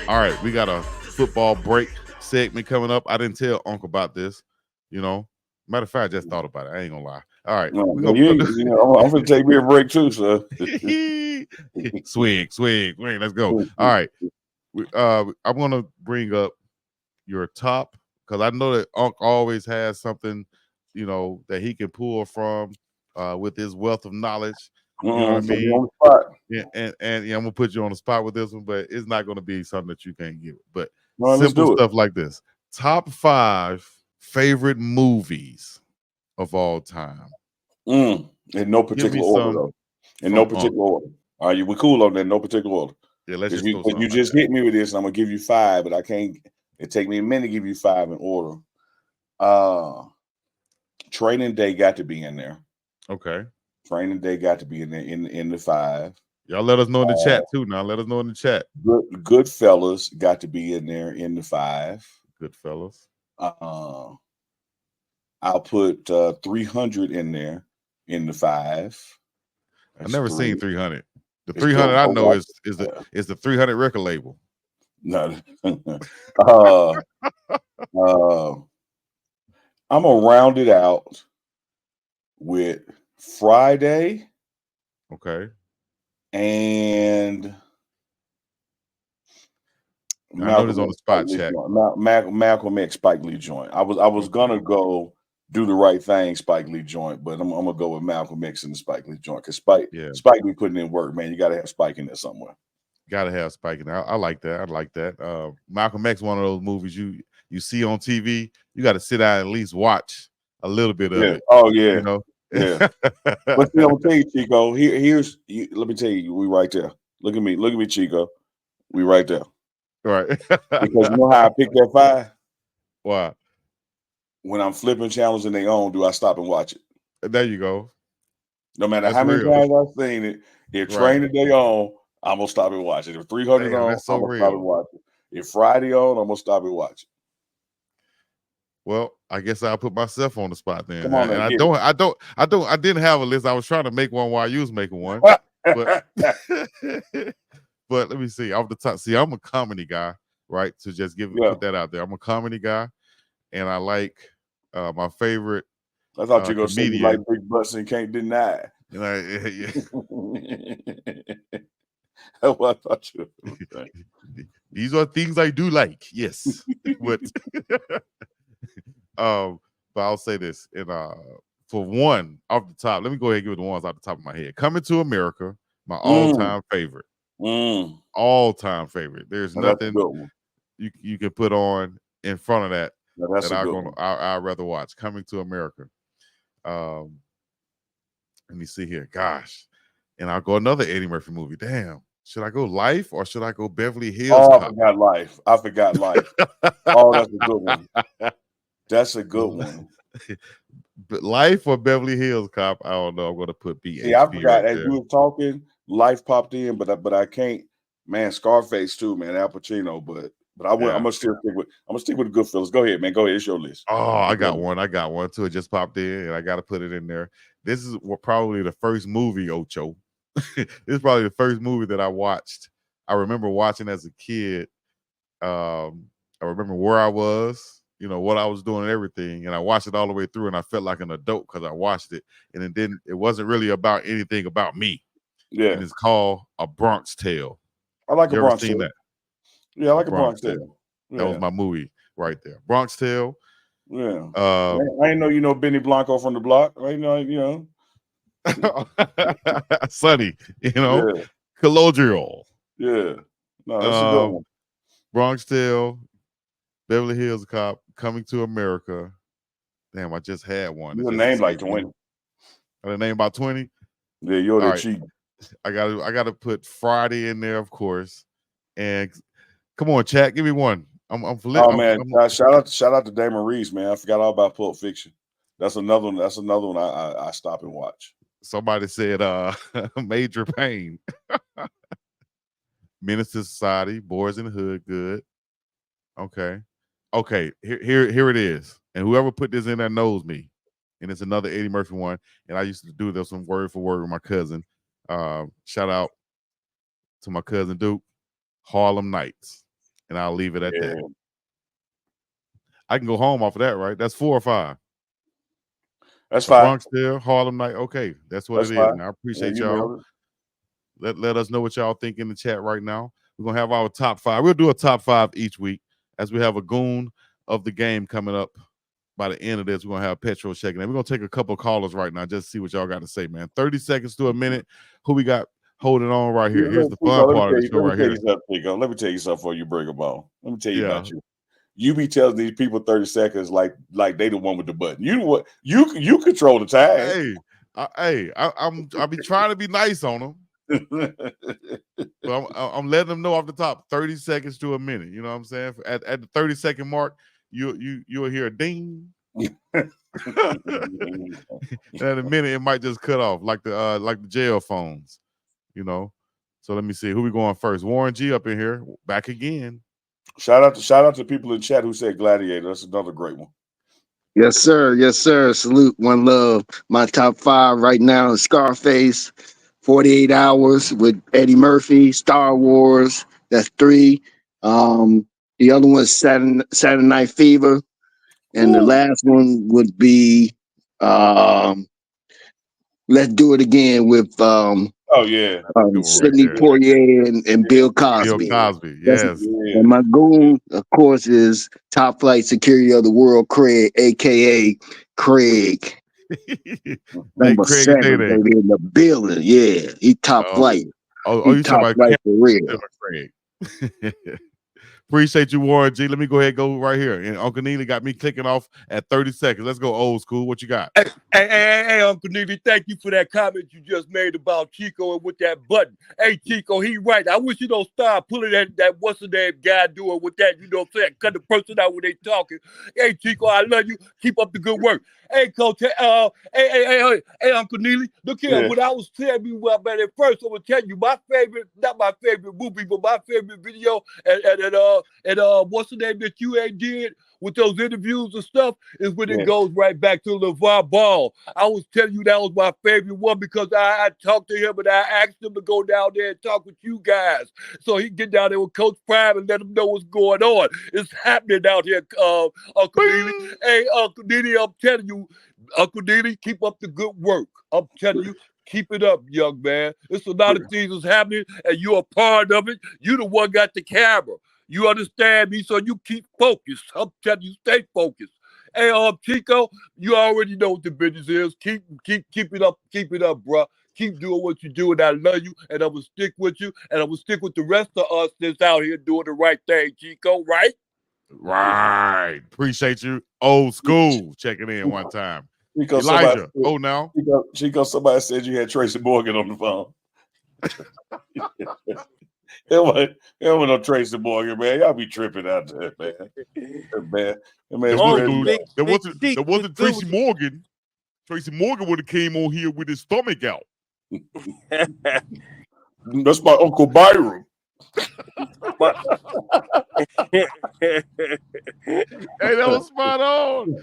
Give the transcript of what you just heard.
All right, we got a football break segment coming up. I didn't tell Uncle about this. You know, matter of fact, I just thought about it. I ain't gonna lie. All right, No, we're but gonna you, you know, I'm gonna take me a break too, so. swig. Let's go. All right, I'm gonna bring up your top because I know that Unc always has something, that he can pull from with his wealth of knowledge. You know what I Put me mean? on the spot. Yeah, and yeah, I'm gonna put you on the spot with this one, but it's not gonna be something that you can't give. But No, let's simple do it. stuff like this: top 5 favorite movies of all time. In no Give me particular order, some though. In no from Unc. particular order. All right, we cool on that. No particular order. Yeah, let's Because just throw you something out just there. hit me with this, and I'm gonna give you 5, but I can't. It take me a minute to give you 5 in order. Uh, Training Day got to be in there. Okay, Training Day got to be in there in the 5. y'all let us know in the Uh, chat too. Now let us know in the chat. Goodfellas got to be in there in the 5. Good fellas. Uh, I'll put 300 in there in the 5. I That's never seen 3. 300. The It's 300 good. I Oh, know is the yeah. is the 300 record label. No. uh, uh, I'm gonna round it out with Friday Okay, and I know this Malcolm on the X Spike spot Lee chat. joint. Malcolm X Spike Lee joint. I was Okay, gonna go do the right thing Spike Lee joint, but I'm gonna go with Malcolm X and the Spike Lee joint because yeah, Spike Lee putting in work, man. You got to have Spike in there somewhere. gotta have Spike in there. I like that. I like that. Malcolm X, one of those movies you see on TV. You got to sit down and at least watch a little bit of Yeah. it. Oh You yeah. know. Yeah. But see, I'm gonna tell you, Chico. Let me tell you, we right there. Look at me, Chico. We right there. Right. Because you know how I pick that 5? Wow. When I'm flipping channels and they own, do I stop and watch it? There you go. No matter That's how many real. times I've seen it, if Right. Training Day on, I'm gonna stop and watch it. If 300 Damn, on, that's so I'm gonna stop and real. watch it. If Friday on, I'm gonna stop and watch it. Well, I guess I'll put myself on the spot then. Come on And and I get don't, I didn't have a list. I was trying to make one while you was making one, but it. but let me see off the top. See, I'm a comedy guy, right? To just Yeah, put that out there. I'm a comedy guy, and I like my favorite I thought you were gonna say you like comedian. big butts and can't deny. And I, That's what I thought you were gonna these are things I do like. Yes, but um, but I'll say this, and for one off the top, let me go ahead and give it the ones off the top of my head. Coming to America, my say. all-time favorite, Mm. all-time favorite. There's Now that's a nothing good one. you can put on in front of that Now that's that a good one. I'd rather watch. Coming to America. Um, Let me see here. Gosh, and I'll go another Eddie Murphy movie. Damn, should I go Life or should I go Beverly Hills Oh, I Cop? forgot life. I forgot life. Oh, that's a good one. That's a good one. But Life or Beverly Hills Cop? I don't know. I'm gonna put See, I BHP forgot right as you there. were talking, life popped in, but I can't. Man, Scarface too, man, Al Pacino. But I'm Yeah. gonna stick with the Goodfellas. Go ahead, man. Go ahead. It's your list. Oh, I It's your got list. one. I got one too. It just popped in, and I got to put it in there. This is probably the first movie, Ocho. This is probably the first movie that I watched. I remember watching as a kid. I remember where I was, what I was doing and everything, and I watched it all the way through, and I felt like an adult because I watched it, and it didn't. It wasn't really about anything about me, and Yeah, it's called A Bronx Tale. I like a You ever Bronx seen tale. that? Yeah, I A like a Bronx Bronx Tale. tale. That was Yeah, my movie right there. Bronx Tale. yeah. Um, I ain't know you know Benny Blanco from the block. I know Sunny, Yeah, colloquial. yeah. No, that's a good Um, one. Bronx Tale, Beverly Hills Cop, Coming to America. Damn, I just had one that You a just name like escaped me. 20. I had a name about 20. Yeah, you're All the right, cheat. I gotta put Friday in there, of course. And come on, chat, give me one. Oh man, shout out to Damon Reese, man. I forgot all about Pulp Fiction. That's another one. That's another one I stop and watch. somebody said Major Pain, Menace to Society, Boys in the Hood, good. Okay. Okay, here it is. And whoever put this in there knows me. And it's another Eddie Murphy one. And I used to do this one word for word with my cousin. Shout out to my cousin Duke. Harlem Nights. and I'll leave it at Yeah. that. I can go home off of that, right? That's 4 or 5. That's The fine. Bronx there, Harlem Night. Okay, that's what That's it is. fine. And I Yeah, appreciate you y'all. nailed it. Let us know what y'all think in the chat right now. We're gonna have our top 5. We'll do a top 5 each week as we have a goon of the game coming up. By the end of this, we're gonna have Petro checking in. We're gonna take a couple of callers right now, just to see what y'all got to say, man. 30 seconds to a minute. Who we got holding on right here? Here's the fun part of the show right here. Let me tell you something before you bring them on. Let me tell you about Yeah. you. You be telling these people 30 seconds like they the one with the button. You what you control the time. I be trying to be nice on them, but I'm letting them know off the top. 30 seconds to a minute. You know what I'm saying? At the 30-second mark, you'll hear a ding. And in a minute, it might just cut off like the jail phones. You know. So let me see who we going first. Warren G up in here, back again. Shout out to people in chat who said Gladiator. That's another great one. Yes, sir. Yes, sir. Salute, one love. My top 5 right now is Scarface, 48 Hours with Eddie Murphy, Star Wars. That's 3. The other one is Saturday Night Fever, and the last one would be Let's Do It Again with Oh yeah, Sidney Poitier and Bill Cosby. Bill Cosby, yes. And my goon, of course, is Top Flight Security of the World, Craig, aka Craig. Number Craig 7, baby, in the building. Yeah, he top flight. You top talking flight about for real. Craig. Appreciate you, Warren G. Let me go ahead and go right here. And Uncle Neely got me clicking off at 30 seconds. Let's go old school. What you got? Hey, Uncle Neely, thank you for that comment you just made about Chico and with that button. Hey, Chico, he right. I wish you don't start pulling that what's the name guy doing with that, you know what I'm saying? Cut the person out when they talking. Hey, Chico, I love you. Keep up the good work. Hey, Coach, hey, Uncle Neely, look here. Yeah. When I was telling you about it first, I'm gonna tell you not my favorite movie, but my favorite video and what's the name that you ain't did with those interviews and stuff is when it goes right back to LeVar Ball. I was telling you that was my favorite one because I talked to him and I asked him to go down there and talk with you guys. So he can get down there with Coach Prime and let him know what's going on. It's happening out here, Uncle Neely. Hey, Uncle Neely, I'm telling you, Uncle Neely, keep up the good work. I'm telling you, keep it up, young man. It's a lot of things that's happening, and you're a part of it. You the one got the camera. You understand me, so you keep focused. I'm telling you, stay focused. Hey, Chico, you already know what the business is. Keep it up, bro. Keep doing what you do, and I love you, and I'm gonna stick with you, and I'm gonna stick with the rest of us that's out here doing the right thing, Chico. Right? Right. Appreciate you. Old school checking in one time. Chico, Elijah. Now. Chico, somebody said you had Tracy Morgan on the phone. It wasn't no Tracy Morgan, man. Y'all be tripping out there, man. There wasn't Tracy Morgan. Tracy Morgan would have came on here with his stomach out. That's my Uncle Byron. Hey, that was spot on.